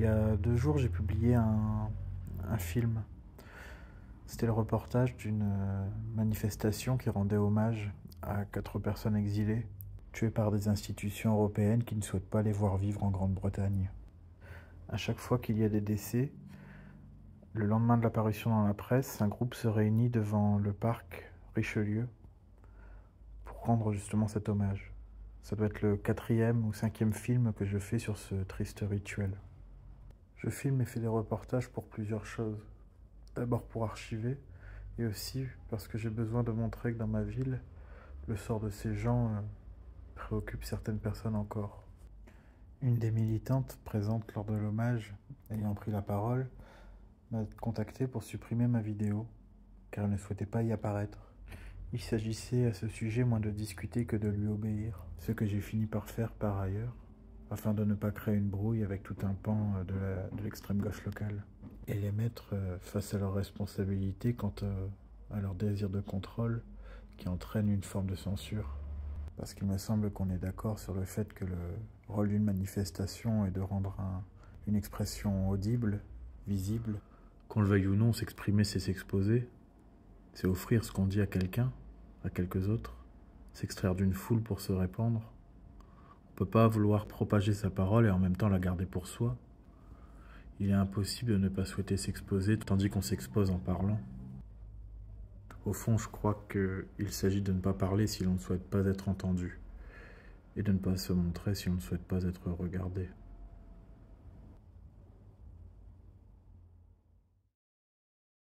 y a 2 jours, j'ai publié un film. C'était le reportage d'une manifestation qui rendait hommage à 4 personnes exilées, tuées par des institutions européennes qui ne souhaitent pas les voir vivre en Grande-Bretagne. À chaque fois qu'il y a des décès, le lendemain de la parution dans la presse, un groupe se réunit devant le parc Richelieu pour rendre justement cet hommage. Ça doit être le 4e ou 5e film que je fais sur ce triste rituel. Je filme et fais des reportages pour plusieurs choses. D'abord pour archiver, et aussi parce que j'ai besoin de montrer que dans ma ville, le sort de ces gens préoccupe certaines personnes encore. Une des militantes présentes lors de l'hommage, ayant pris la parole, m'a contacté pour supprimer ma vidéo, car elle ne souhaitait pas y apparaître. Il s'agissait à ce sujet moins de discuter que de lui obéir, ce que j'ai fini par faire par ailleurs, afin de ne pas créer une brouille avec tout un pan de l'extrême gauche locale, et les mettre face à leurs responsabilités quant à leur désir de contrôle qui entraîne une forme de censure. Parce qu'il me semble qu'on est d'accord sur le fait que le rôle d'une manifestation est de rendre une expression audible, visible. Qu'on le veuille ou non, s'exprimer c'est s'exposer, c'est offrir ce qu'on dit à quelqu'un, à quelques autres, s'extraire d'une foule pour se répandre. On ne peut pas vouloir propager sa parole et en même temps la garder pour soi. Il est impossible de ne pas souhaiter s'exposer tandis qu'on s'expose en parlant. Au fond, je crois qu'il s'agit de ne pas parler si l'on ne souhaite pas être entendu, et de ne pas se montrer si on ne souhaite pas être regardé.